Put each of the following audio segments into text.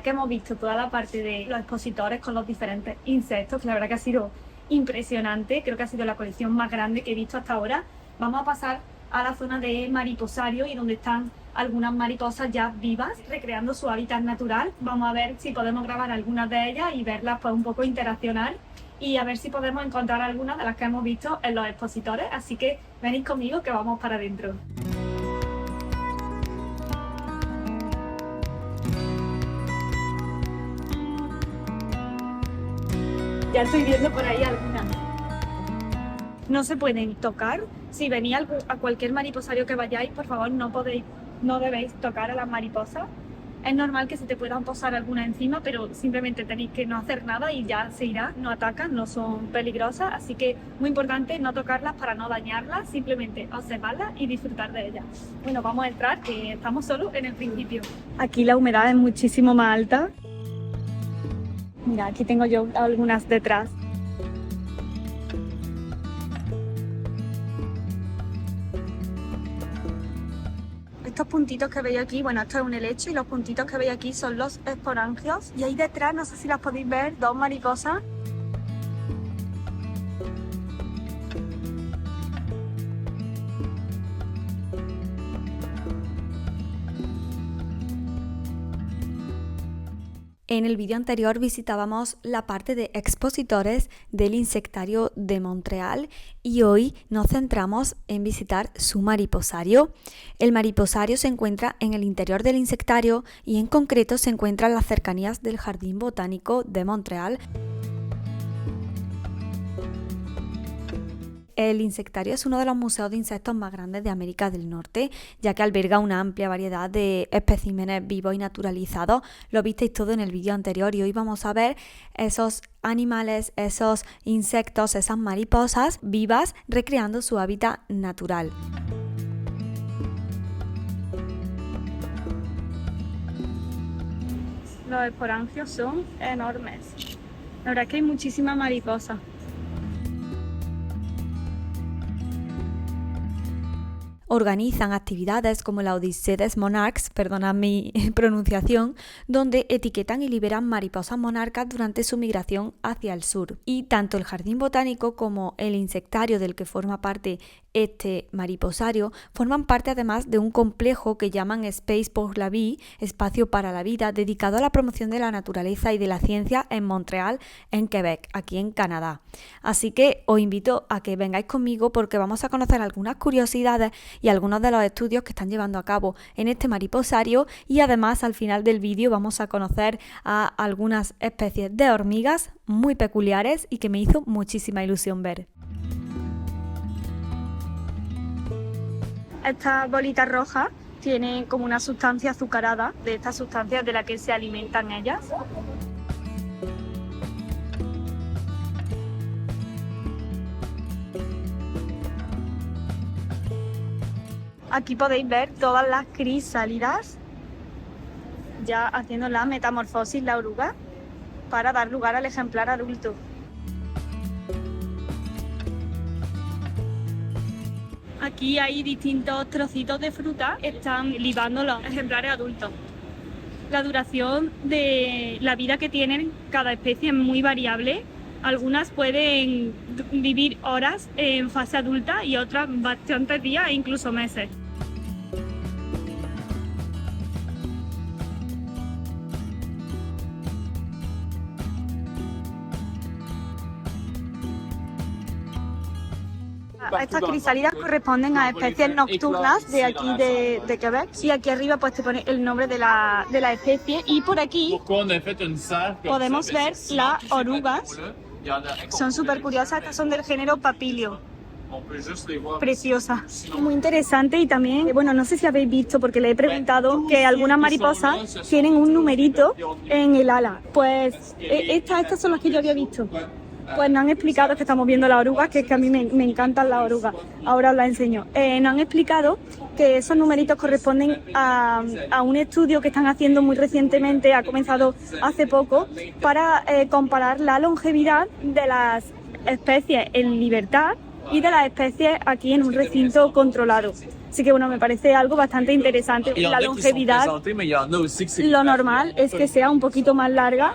ya que hemos visto toda la parte de los expositores con los diferentes insectos, que la verdad que ha sido impresionante, creo que ha sido la colección más grande que he visto hasta ahora, vamos a pasar a la zona de mariposario y donde están algunas mariposas ya vivas, recreando su hábitat natural. Vamos a ver si podemos grabar algunas de ellas y verlas pues un poco interaccionar y a ver si podemos encontrar algunas de las que hemos visto en los expositores, así que venid conmigo que vamos para adentro. Ya estoy viendo por ahí algunas. No se pueden tocar. Si venís a cualquier mariposario que vayáis, por favor no debéis tocar a las mariposas. Es normal que se te puedan posar algunas encima, pero simplemente tenéis que no hacer nada y ya se irá, no atacan, no son peligrosas, así que muy importante no tocarlas para no dañarlas, simplemente observarlas y disfrutar de ellas. Bueno, vamos a entrar, que estamos solo en el principio. Aquí la humedad es muchísimo más alta. Mira, aquí tengo yo algunas detrás. Estos puntitos que veis aquí, bueno, esto es un helecho y los puntitos que veis aquí son los esporangios. Y ahí detrás, no sé si las podéis ver, dos mariposas. En el vídeo anterior visitábamos la parte de expositores del Insectario de Montreal y hoy nos centramos en visitar su mariposario. El mariposario se encuentra en el interior del insectario y en concreto se encuentra en las cercanías del Jardín Botánico de Montreal. El insectario es uno de los museos de insectos más grandes de América del Norte, ya que alberga una amplia variedad de especímenes vivos y naturalizados. Lo visteis todo en el vídeo anterior y hoy vamos a ver esos animales, esos insectos, esas mariposas vivas recreando su hábitat natural. Los esporangios son enormes. La verdad es que hay muchísimas mariposas. Organizan actividades como la Odyssée des Monarques, perdonad mi pronunciación, donde etiquetan y liberan mariposas monarcas durante su migración hacia el sur. Y tanto el Jardín Botánico como el insectario del que forma parte este mariposario forman parte además de un complejo que llaman Espace pour la vie, espacio para la vida, dedicado a la promoción de la naturaleza y de la ciencia en Montreal, en Quebec, aquí en Canadá. Así que os invito a que vengáis conmigo porque vamos a conocer algunas curiosidades y algunos de los estudios que están llevando a cabo en este mariposario y además al final del vídeo vamos a conocer a algunas especies de hormigas muy peculiares y que me hizo muchísima ilusión ver. Estas bolitas rojas tienen como una sustancia azucarada, de estas sustancias de la que se alimentan ellas. Aquí podéis ver todas las crisálidas ya haciendo la metamorfosis, la oruga, para dar lugar al ejemplar adulto. Aquí hay distintos trocitos de fruta que están libando los ejemplares adultos. La duración de la vida que tienen cada especie es muy variable. Algunas pueden vivir horas en fase adulta y otras bastantes días e incluso meses. Estas crisálidas corresponden a especies nocturnas de aquí de Quebec y aquí arriba pues te pone el nombre de la especie y por aquí podemos ver las orugas. Son súper curiosas, estas son del género Papilio. Preciosa, muy interesante y también, bueno, no sé si habéis visto porque le he preguntado que algunas mariposas tienen un numerito en el ala. Pues estas son las que yo había visto. Pues nos han explicado, que estamos viendo las orugas, que es que a mí me encantan las orugas, ahora os las enseño. Nos han explicado que esos numeritos corresponden a un estudio que están haciendo muy recientemente, ha comenzado hace poco, para comparar la longevidad de las especies en libertad y de las especies aquí en un recinto controlado. Así que bueno, me parece algo bastante interesante. La longevidad, lo normal es que sea un poquito más larga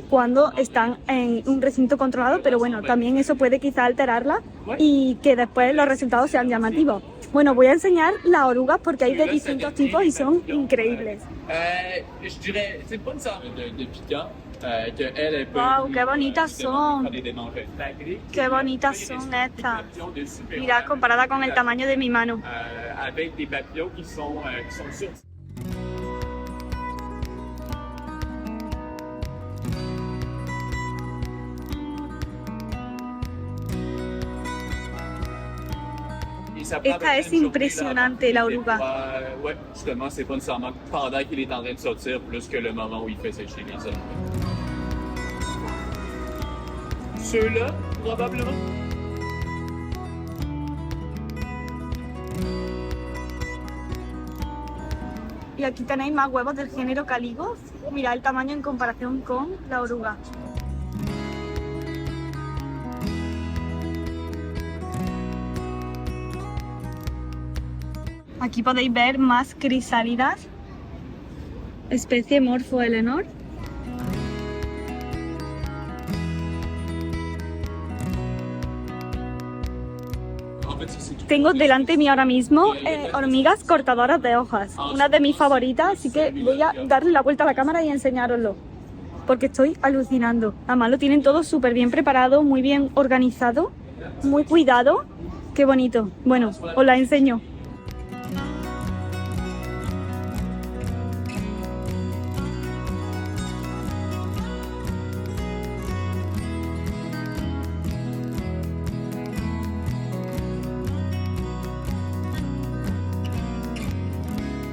cuando están en un recinto controlado, pero bueno, también eso puede quizá alterarla y que después los resultados sean llamativos. Bueno, voy a enseñar las orugas porque hay de distintos tipos y son increíbles. Wow, qué bonitas son. Qué bonitas son estas. Mirad, comparada con el tamaño de mi mano. Esta es impresionante, la oruga. Ceux-là, probablement. Y aquí tenéis más huevos del género Caligos. Mirad el tamaño en comparación con la oruga. Aquí podéis ver más crisálidas, especie Morpho Eleanor. Tengo delante mío ahora mismo hormigas cortadoras de hojas, una de mis favoritas, así que voy a darle la vuelta a la cámara y enseñároslo, porque estoy alucinando. Además lo tienen todo súper bien preparado, muy bien organizado, muy cuidado. Qué bonito. Bueno, os la enseño.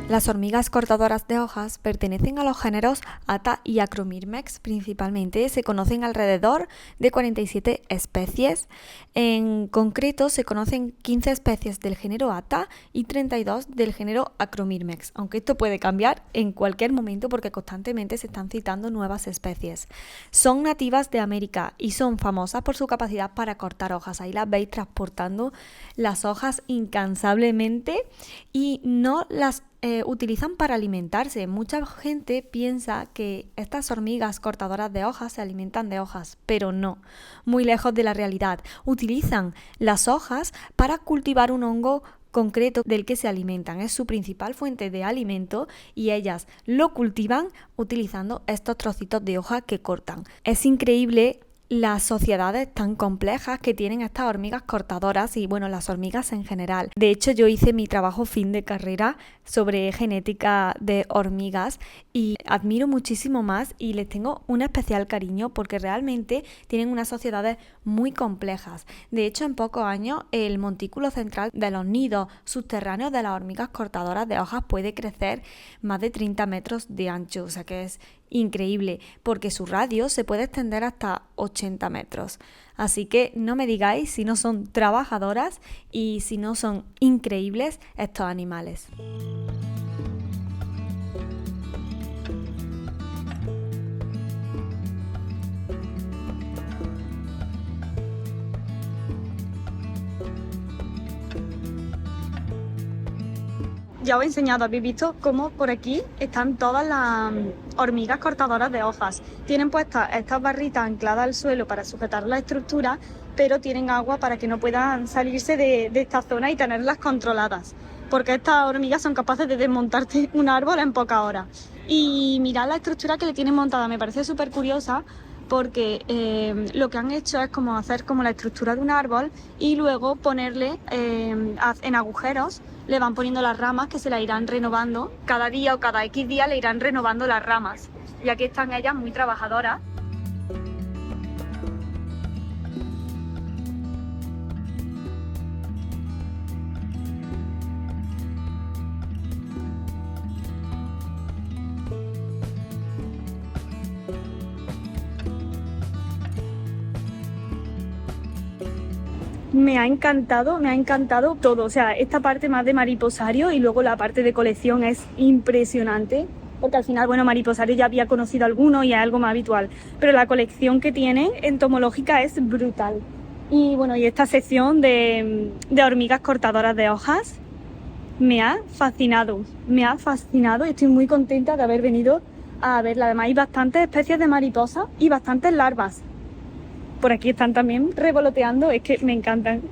Las hormigas cortadoras de hojas pertenecen a los géneros Atta y Acromyrmex principalmente. Se conocen alrededor de 47 especies. En concreto se conocen 15 especies del género Atta y 32 del género Acromyrmex, aunque esto puede cambiar en cualquier momento porque constantemente se están citando nuevas especies. Son nativas de América y son famosas por su capacidad para cortar hojas. Ahí las veis transportando las hojas incansablemente y no las utilizan para alimentarse. Mucha gente piensa que estas hormigas cortadoras de hojas se alimentan de hojas, pero no, muy lejos de la realidad. Utilizan las hojas para cultivar un hongo concreto del que se alimentan. Es su principal fuente de alimento y ellas lo cultivan utilizando estos trocitos de hoja que cortan. Es increíble las sociedades tan complejas que tienen estas hormigas cortadoras y bueno, las hormigas en general. De hecho, yo hice mi trabajo fin de carrera sobre genética de hormigas y admiro muchísimo más y les tengo un especial cariño porque realmente tienen unas sociedades muy complejas. De hecho, en pocos años el montículo central de los nidos subterráneos de las hormigas cortadoras de hojas puede crecer más de 30 metros de ancho, o sea que es increíble porque su radio se puede extender hasta 80 metros. Así que no me digáis si no son trabajadoras y si no son increíbles estos animales. Ya os he enseñado, habéis visto cómo por aquí están todas las hormigas cortadoras de hojas. Tienen puestas estas barritas ancladas al suelo para sujetar la estructura, pero tienen agua para que no puedan salirse de esta zona y tenerlas controladas. Porque estas hormigas son capaces de desmontarte un árbol en pocas horas. Y mirad la estructura que le tienen montada, me parece súper curiosa porque lo que han hecho es como hacer como la estructura de un árbol y luego ponerle en agujeros, le van poniendo las ramas que se las irán renovando. Cada día o cada X día le irán renovando las ramas. Y aquí están ellas muy trabajadoras. Me ha encantado todo, o sea, esta parte más de mariposario y luego la parte de colección es impresionante, porque al final, bueno, mariposario ya había conocido alguno y es algo más habitual, pero la colección que tienen entomológica es brutal. Y bueno, y esta sección de hormigas cortadoras de hojas, me ha fascinado y estoy muy contenta de haber venido a verla. Además hay bastantes especies de mariposas y bastantes larvas. Por aquí están también revoloteando, es que me encantan.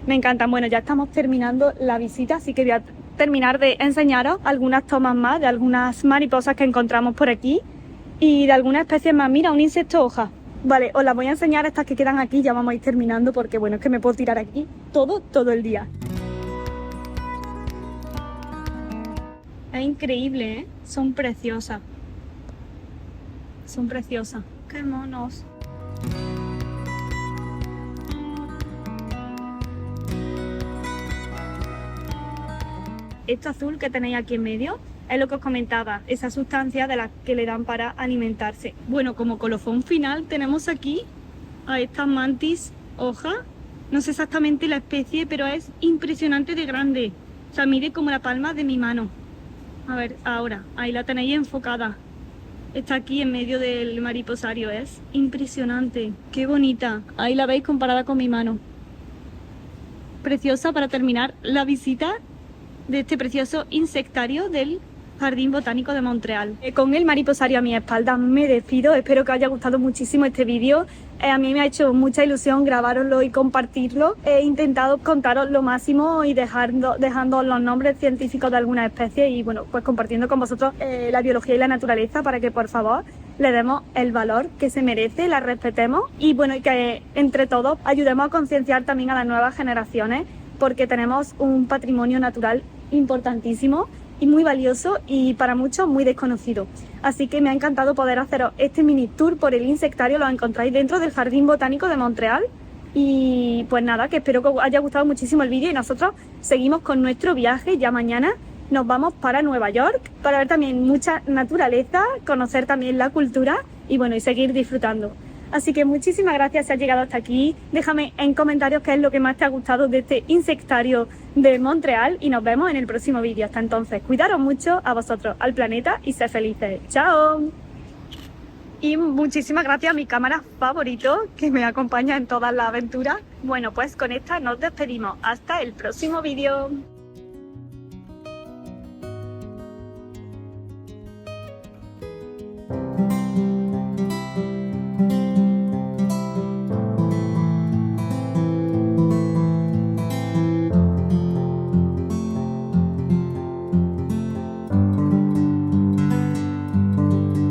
Me encantan. Bueno, ya estamos terminando la visita, así que voy a terminar de enseñaros algunas tomas más de algunas mariposas que encontramos por aquí y de algunas especies más. Mira, un insecto hoja. Vale, os las voy a enseñar estas que quedan aquí, ya vamos a ir terminando porque bueno, es que me puedo tirar aquí todo el día. Es increíble, ¿eh? Son preciosas. Son preciosas. ¡Qué monos! Esto azul que tenéis aquí en medio es lo que os comentaba, esa sustancia de la que le dan para alimentarse. Bueno, como colofón final tenemos aquí a esta mantis hoja. No sé exactamente la especie, pero es impresionante de grande. O sea, mide como la palma de mi mano. A ver, ahora, ahí la tenéis enfocada. Está aquí en medio del mariposario, es impresionante. Qué bonita. Ahí la veis comparada con mi mano. Preciosa para terminar la visita de este precioso insectario del Jardín Botánico de Montreal. Con el mariposario a mi espalda me despido, espero que os haya gustado muchísimo este vídeo. A mí me ha hecho mucha ilusión grabároslo y compartirlo. He intentado contaros lo máximo y dejando los nombres científicos de algunas especies y bueno, pues compartiendo con vosotros la biología y la naturaleza para que por favor le demos el valor que se merece, la respetemos y bueno, y que entre todos ayudemos a concienciar también a las nuevas generaciones porque tenemos un patrimonio natural importantísimo y muy valioso y para muchos muy desconocido. Así que me ha encantado poder haceros este mini tour por el insectario, lo encontráis dentro del Jardín Botánico de Montreal y pues nada, que espero que os haya gustado muchísimo el vídeo y nosotros seguimos con nuestro viaje. Ya mañana nos vamos para Nueva York para ver también mucha naturaleza, conocer también la cultura y bueno, y seguir disfrutando. Así que muchísimas gracias si has llegado hasta aquí. Déjame en comentarios qué es lo que más te ha gustado de este insectario de Montreal y nos vemos en el próximo vídeo. Hasta entonces, cuidaros mucho a vosotros, al planeta y sed felices. ¡Chao! Y muchísimas gracias a mi cámara favorito que me acompaña en todas las aventuras. Bueno, pues con esta nos despedimos. Hasta el próximo vídeo.